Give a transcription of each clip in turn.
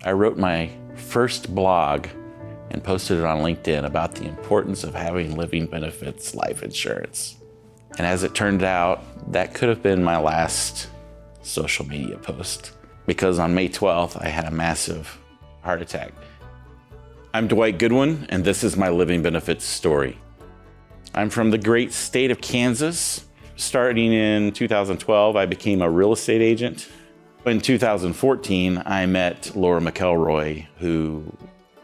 I wrote my first blog and posted it on LinkedIn about the importance of having living benefits life insurance. And as it turned out, that could have been my last social media post, because on May 12th, I had a massive heart attack. I'm Dwight Goodwin, and this is my living benefits story. I'm from the great state of Kansas. Starting in 2012, I became a real estate agent. In 2014, I met Laura McElroy, who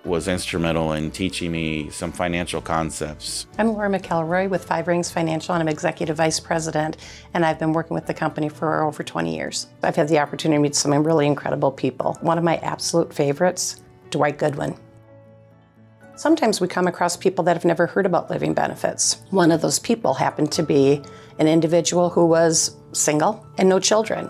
was instrumental in teaching me some financial concepts. I'm Laura McElroy with Five Rings Financial, and I'm Executive Vice President, and I've been working with the company for over 20 years. I've had the opportunity to meet some really incredible people. One of my absolute favorites, Dwight Goodwin. Sometimes we come across people that have never heard about living benefits. One of those people happened to be an individual who was single and no children.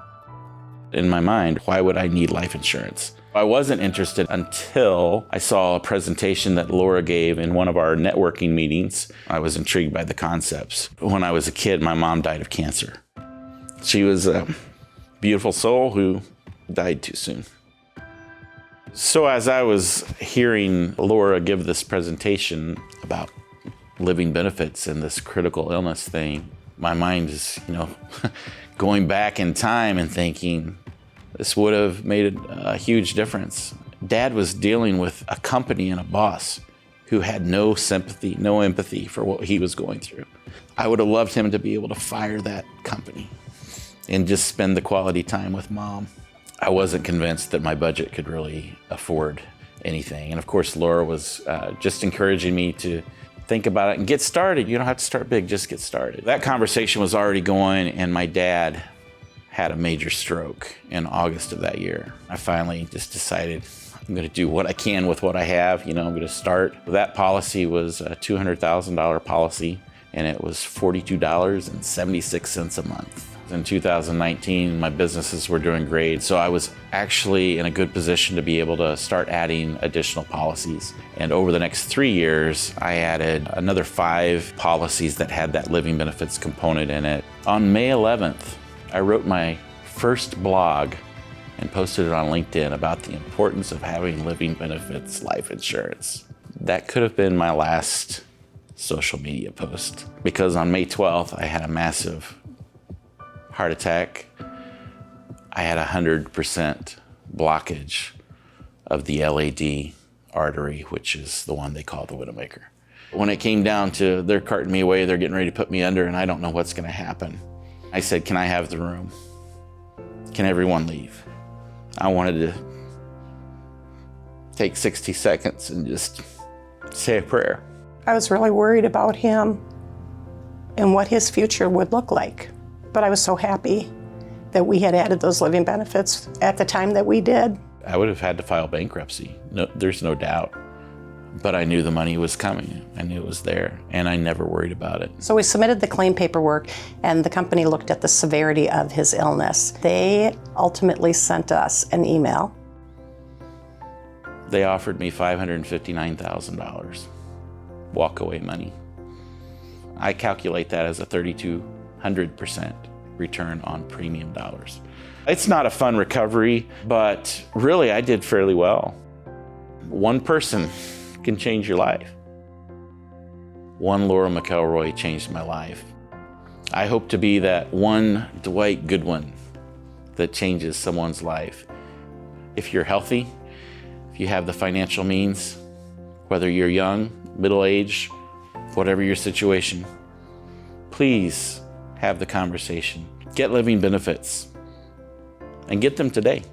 In my mind, why would I need life insurance? I wasn't interested until I saw a presentation that Laura gave in one of our networking meetings. I was intrigued by the concepts. When I was a kid, my mom died of cancer. She was a beautiful soul who died too soon. So as I was hearing Laura give this presentation about living benefits and this critical illness thing, my mind is, going back in time and thinking, this would have made a huge difference. Dad was dealing with a company and a boss who had no sympathy, no empathy for what he was going through. I would have loved him to be able to fire that company and just spend the quality time with Mom. I wasn't convinced that my budget could really afford anything. And of course, Laura was just encouraging me to think about it and get started. You don't have to start big, just get started. That conversation was already going, and my dad had a major stroke in August of that year. I finally just decided I'm gonna do what I can with what I have. I'm gonna start. That policy was a $200,000 policy, and it was $42.76 a month. In 2019, my businesses were doing great, so I was actually in a good position to be able to start adding additional policies. And over the next 3 years, I added another 5 policies that had that living benefits component in it. On May 11th, I wrote my first blog and posted it on LinkedIn about the importance of having living benefits life insurance. That could have been my last social media post, because on May 12th, I had a massive heart attack. I had 100% blockage of the LAD artery, which is the one they call the Widowmaker. When it came down to they're carting me away, they're getting ready to put me under, and I don't know what's gonna happen, I said, can I have the room? Can everyone leave? I wanted to take 60 seconds and just say a prayer. I was really worried about him and what his future would look like. But I was so happy that we had added those living benefits at the time that we did. I would have had to file bankruptcy, there's no doubt. But I knew the money was coming. I knew it was there, and I never worried about it. So we submitted the claim paperwork, and the company looked at the severity of his illness. They ultimately sent us an email. They offered me $559,000 walk-away money. I calculate that as a 3,200% return on premium dollars. It's not a fun recovery, but really I did fairly well. One person can change your life. One Laura McElroy changed my life. I hope to be that one Dwight Goodwin that changes someone's life. If you're healthy, if you have the financial means, whether you're young, middle-aged, whatever your situation, please have the conversation. Get living benefits and get them today.